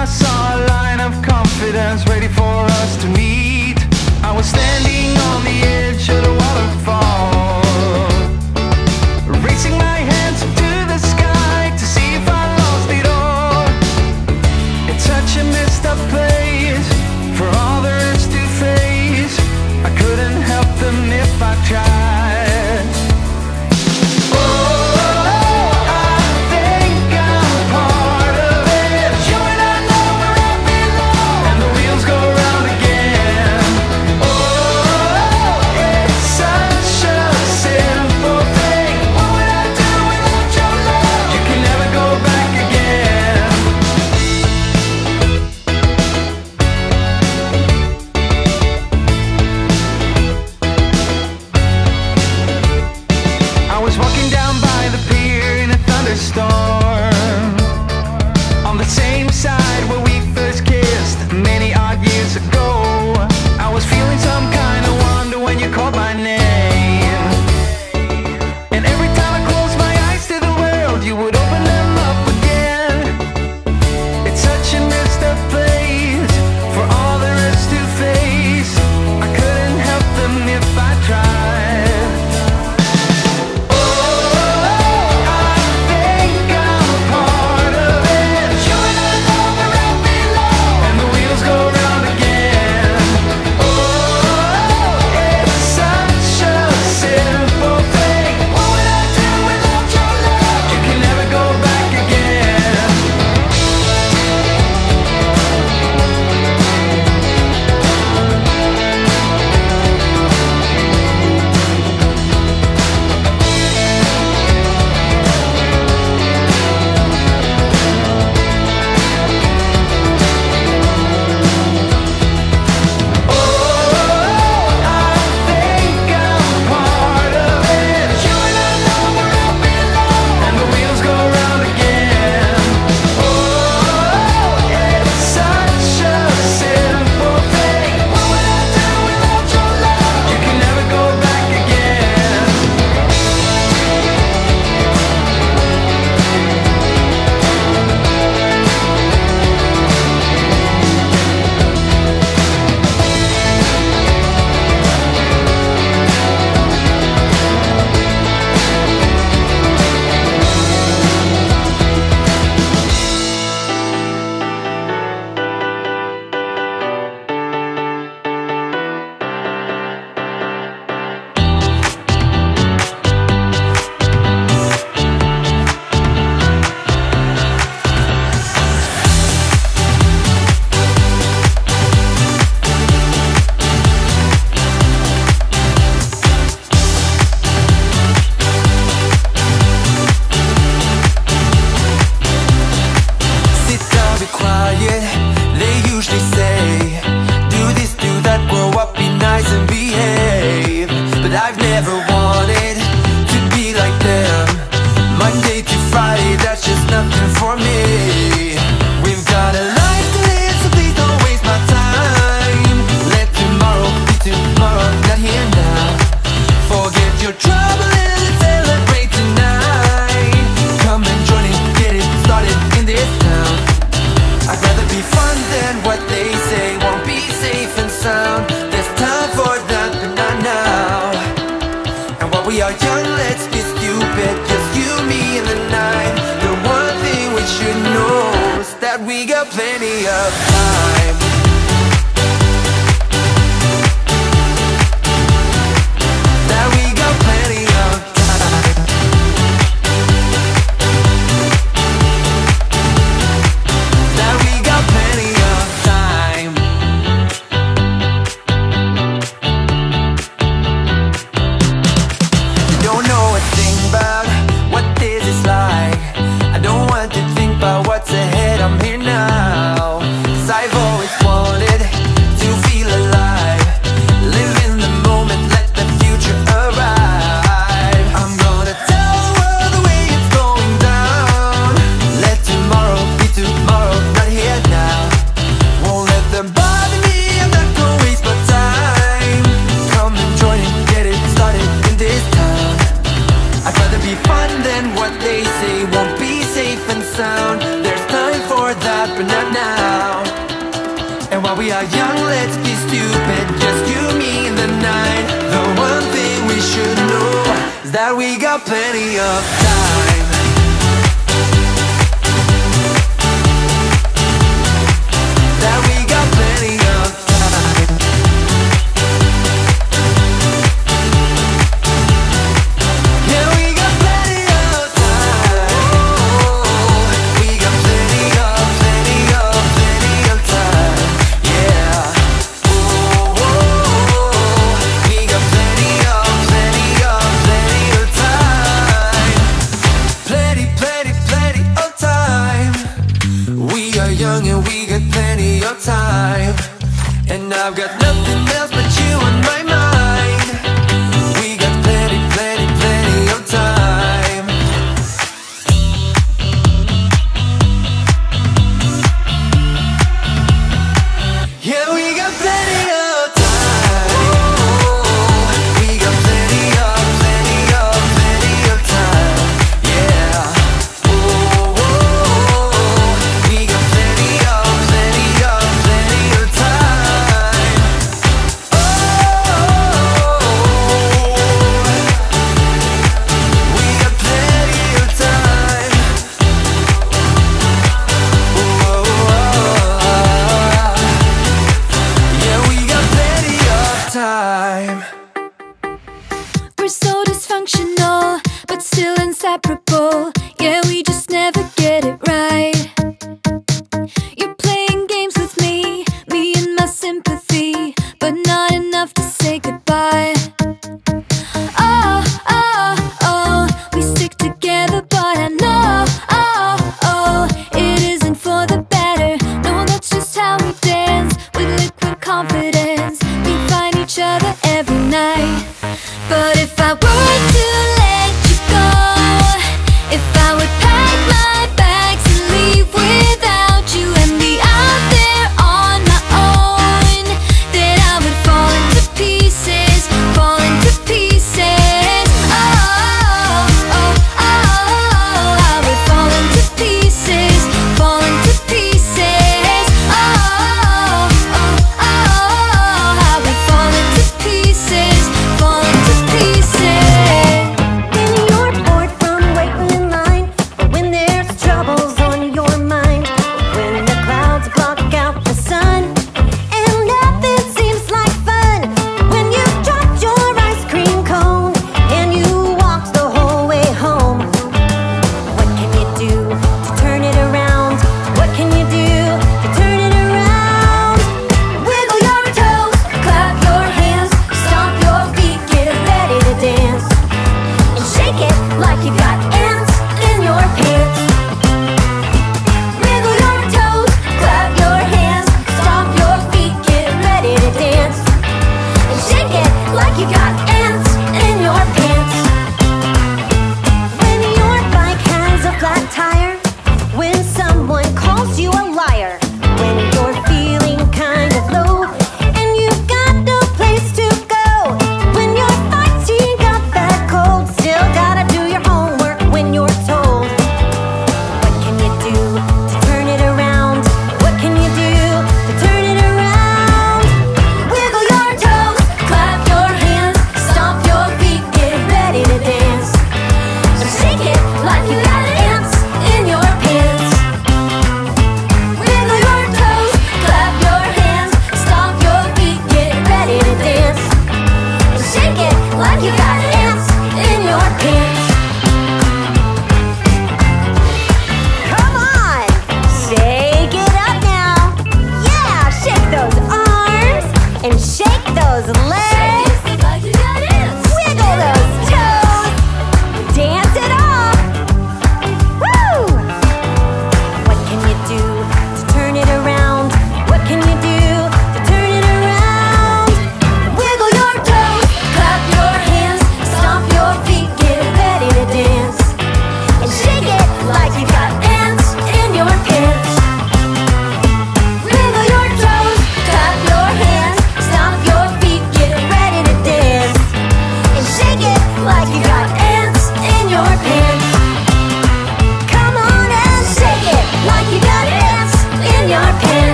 I saw a line of confidence ready for us to meet. I was standing on the edge of the waterfall, raising my hands up to the sky to see if I lost it all. It's such a messed up place for all there is to face. I couldn't help them if I tried. Storm on the same side where we first kissed many odd years ago. I was feeling some kind of wonder when you called my name, and every time I closed my eyes to the world, you would open them up again. It's such a messed up place for all there is to face. I couldn't help them if I tried. We are young, let's be stupid, just you, me, and the night. The one thing we should know is that we got plenty of time. That we got plenty of time. That we got plenty of time. Don't know a thing about what this is like. I don't want to think about what's ahead, I'm here now. 'Cause I've always wanted to feel alive. Live in the moment, let the future arrive. I'm gonna tell the world the way it's going down. Let tomorrow be tomorrow, not here now. Won't let them bother me, I'm not gonna waste my time. Come and join it, get it started in this town. I'd rather be fun than what they say won't be safe and sound. There's time for that, but not now. we are young, let's be stupid. Just you, me, and the night. The one thing we should know is that we got plenty of time. That we got plenty of time. Yeah, we got plenty of time. We got plenty of time. Yeah. We got plenty of time. Plenty of time. We are young and we got plenty of time. And I've got nothing else but you on my mind. We got plenty of time. Yeah, we got plenty of time. We got plenty of time. Yeah. We got plenty of time.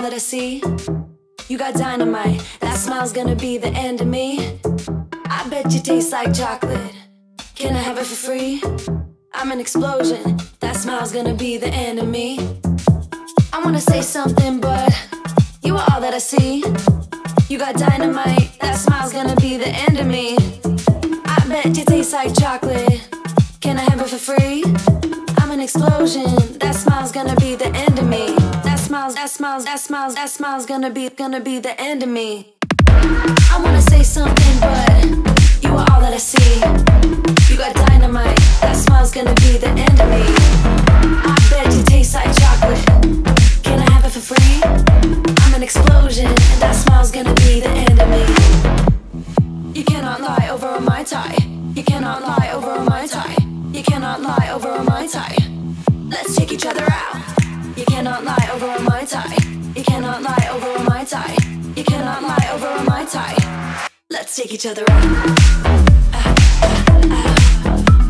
that I see. You got dynamite, that smile's gonna be the end of me. I bet you taste like chocolate. Can I have it for free? I'm an explosion, that smile's gonna be the end of me. I wanna say something, but you are all that I see. You got dynamite, that smile's gonna be the end of me. I bet you taste like chocolate. Can I have it for free? I'm an explosion, that smile's gonna be the end of me. That smile's gonna be the end of me. I wanna say something, but you are all that I see. You got dynamite, that smile's gonna be the end of me. I bet you taste like chocolate. Can I have it for free? I'm an explosion, and that smile's gonna be the end of me. You cannot lie over a Mai Tai. You cannot lie over a Mai Tai. You cannot lie over a Mai Tai. Let's take each other out. You cannot lie over a Mai Tai. You cannot lie over a Mai Tai. You cannot lie over a Mai Tai. Let's take each other out.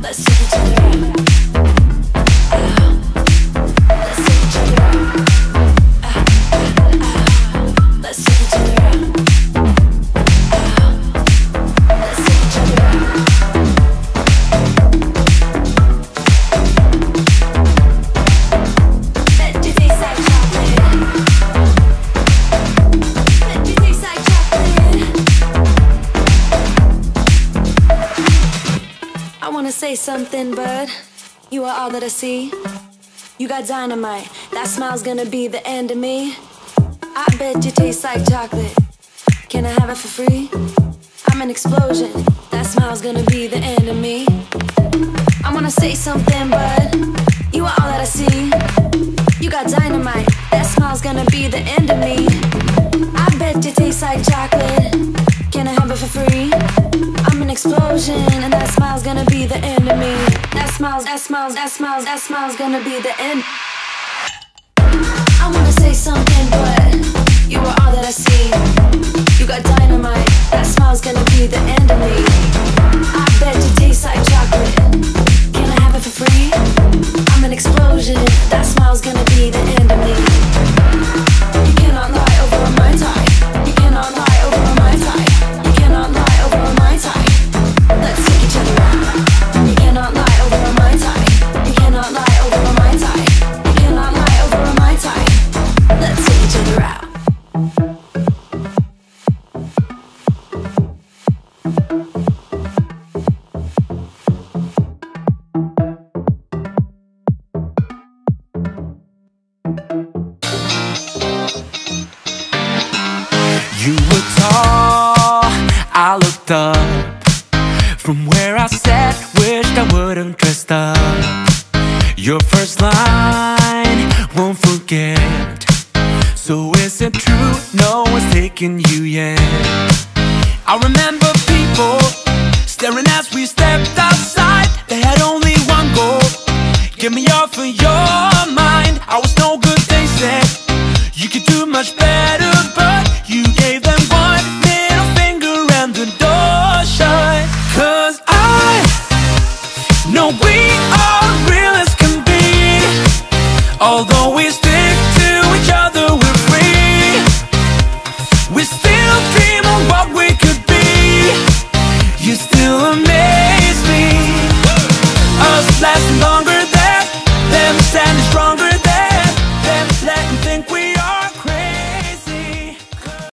Let's take each other out. Let's take each other out. Let's take each other out. Let's take each other out. Bet you taste like chocolate. Bet you taste like chocolate. I wanna say something, but you are all that I see. You got dynamite, that smile's gonna be the end of me. I bet you taste like chocolate. Can I have it for free? I'm an explosion, that smile's gonna be the end of me. I wanna say something, but you are all that I see. You got dynamite, that smile's gonna be the end of me. I bet you taste like chocolate. Can I have it for free? I'm an explosion, and that smile's gonna be the end of me. That smile's gonna be the end. I wanna say something, but you are all that I see. You got dynamite, that smile's gonna be the end of me. I bet you taste like chocolate. Can I have it for free? I'm an explosion, that smile's gonna be the end of me. You cannot lie over a Mai Tai. You cannot lie over a Mai Tai. You cannot lie over a Mai Tai. Let's take each other out. You cannot lie over a Mai Tai. You cannot lie over a Mai Tai. You cannot lie over a Mai Tai. Let's take each other out. You were tall, I looked up. From where I sat, wished I would've dressed up. Your first line, won't forget. So is it true, no one's taking you yet? I remember people staring as we stepped outside. They had only one goal, get me off of your mind. I was no good, they said. You could do much better, but you gave them one middle finger and the door shut. 'Cause I know we are real as can be, although we